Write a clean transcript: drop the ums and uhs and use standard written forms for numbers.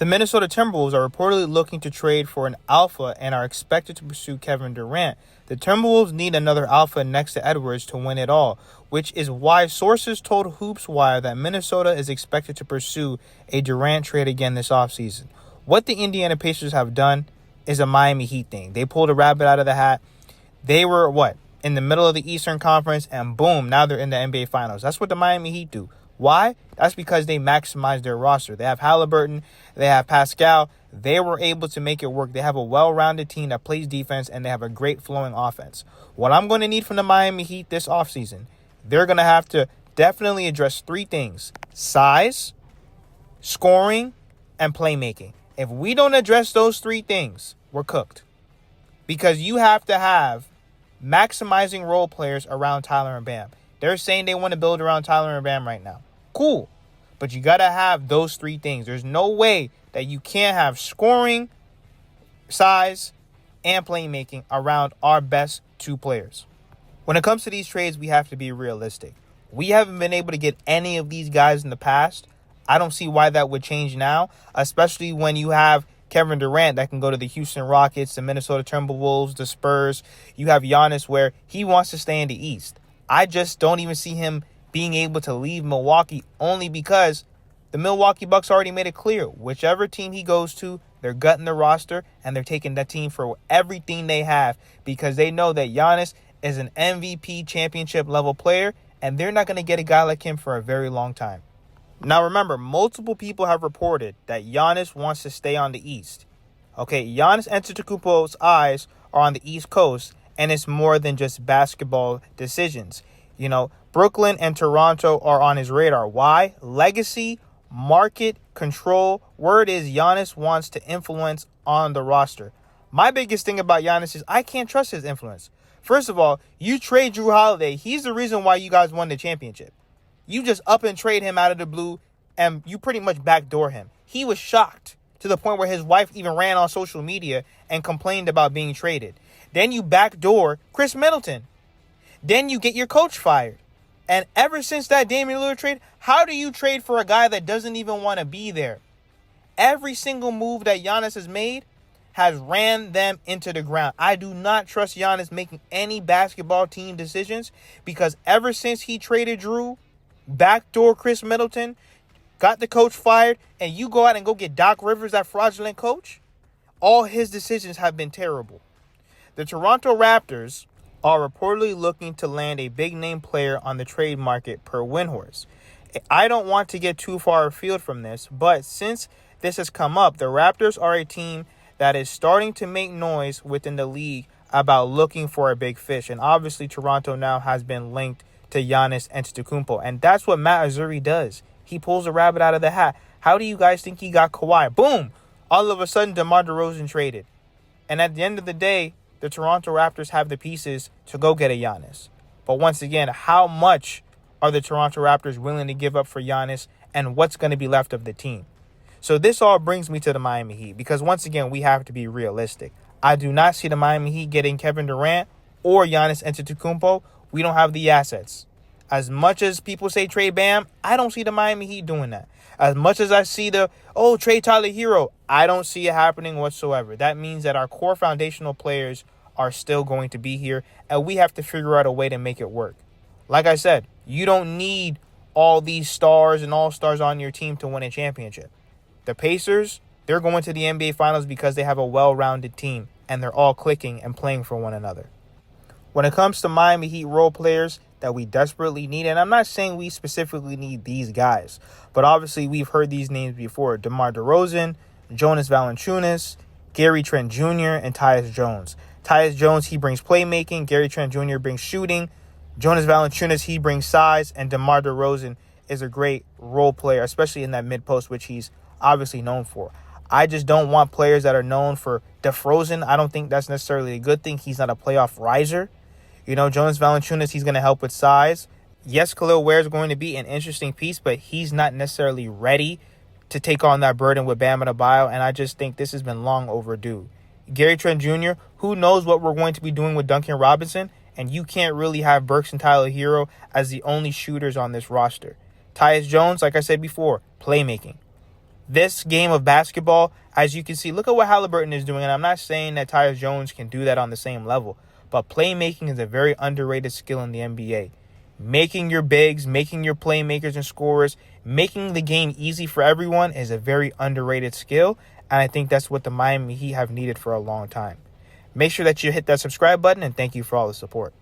The Minnesota Timberwolves are reportedly looking to trade for an alpha and are expected to pursue Kevin Durant. The Timberwolves need another alpha next to Edwards to win it all, which is why sources told HoopsWire that Minnesota is expected to pursue a Durant trade again this offseason. What the Indiana Pacers have done is a Miami Heat thing. They pulled a rabbit out of the hat. They were, in the middle of the Eastern Conference, and boom, now they're in the NBA Finals. That's what the Miami Heat do. Why? That's because they maximize their roster. They have Halliburton. They have Pascal. They were able to make it work. They have a well-rounded team that plays defense, and they have a great flowing offense. What I'm going to need from the Miami Heat this offseason, they're going to have to definitely address three things: size, scoring, and playmaking. If we don't address those three things, we're cooked. Because you have to have maximizing role players around Tyler and Bam. They're saying they want to build around Tyler and Bam right now. Cool. But you got to have those three things. There's no way that you can't have scoring, size, and playmaking around our best two players. When it comes to these trades, we have to be realistic. We haven't been able to get any of these guys in the past. I don't see why that would change now, especially when you have Kevin Durant that can go to the Houston Rockets, the Minnesota Timberwolves, the Spurs. You have Giannis where he wants to stay in the East. I just don't even see him being able to leave Milwaukee, only because the Milwaukee Bucks already made it clear. Whichever team he goes to, they're gutting the roster and they're taking that team for everything they have, because they know that Giannis is an MVP championship level player and they're not going to get a guy like him for a very long time. Now remember, multiple people have reported that Giannis wants to stay on the East. Okay, Giannis Antetokounmpo's eyes are on the East Coast, and it's more than just basketball decisions. You know, Brooklyn and Toronto are on his radar. Why? Legacy, market, control. Word is Giannis wants to influence on the roster. My biggest thing about Giannis is I can't trust his influence. First of all, you trade Drew Holiday. He's the reason why you guys won the championship. You just up and trade him out of the blue, and you pretty much backdoor him. He was shocked to the point where his wife even ran on social media and complained about being traded. Then you backdoor Chris Middleton. Then you get your coach fired. And ever since that Damian Lillard trade, how do you trade for a guy that doesn't even want to be there? Every single move that Giannis has made has ran them into the ground. I do not trust Giannis making any basketball team decisions, because ever since he traded Drew, backdoor Chris Middleton, got the coach fired, and you go out and go get Doc Rivers, that fraudulent coach, all his decisions have been terrible. The Toronto Raptors are reportedly looking to land a big-name player on the trade market per Windhorse. I don't want to get too far afield from this, but since this has come up, the Raptors are a team that is starting to make noise within the league about looking for a big fish. And obviously, Toronto now has been linked to Giannis Antetokounmpo. And that's what Matt Azuri does. He pulls a rabbit out of the hat. How do you guys think he got Kawhi? Boom! All of a sudden, DeMar DeRozan traded. And at the end of the day, the Toronto Raptors have the pieces to go get a Giannis. But once again, how much are the Toronto Raptors willing to give up for Giannis, and what's going to be left of the team? So this all brings me to the Miami Heat, because once again, we have to be realistic. I do not see the Miami Heat getting Kevin Durant or Giannis Antetokounmpo. We don't have the assets. As much as people say trade Bam, I don't see the Miami Heat doing that. As much as I see trade Tyler Hero, I don't see it happening whatsoever. That means that our core foundational players are still going to be here, and we have to figure out a way to make it work. Like I said, you don't need all these stars and all-stars on your team to win a championship. The Pacers, they're going to the NBA Finals because they have a well-rounded team, and they're all clicking and playing for one another. When it comes to Miami Heat role players that we desperately need, and I'm not saying we specifically need these guys, but obviously we've heard these names before: DeMar DeRozan, Jonas Valanciunas, Gary Trent Jr., and Tyus Jones. Tyus Jones, he brings playmaking. Gary Trent Jr. brings shooting. Jonas Valanciunas, he brings size. And DeMar DeRozan is a great role player, especially in that mid-post, which he's obviously known for. I just don't want players that are known for DeFrozen. I don't think that's necessarily a good thing. He's not a playoff riser. You know, Jonas Valanciunas, he's going to help with size. Yes, Khalil Ware is going to be an interesting piece, but he's not necessarily ready to take on that burden with Bam Adebayo, and I just think this has been long overdue. Gary Trent Jr., who knows what we're going to be doing with Duncan Robinson, and you can't really have Burks and Tyler Hero as the only shooters on this roster. Tyus Jones, like I said before, playmaking. This game of basketball, as you can see, look at what Halliburton is doing. And I'm not saying that Tyus Jones can do that on the same level, but playmaking is a very underrated skill in the NBA. Making your bigs, making your playmakers and scorers, making the game easy for everyone is a very underrated skill. And I think that's what the Miami Heat have needed for a long time. Make sure that you hit that subscribe button, and thank you for all the support.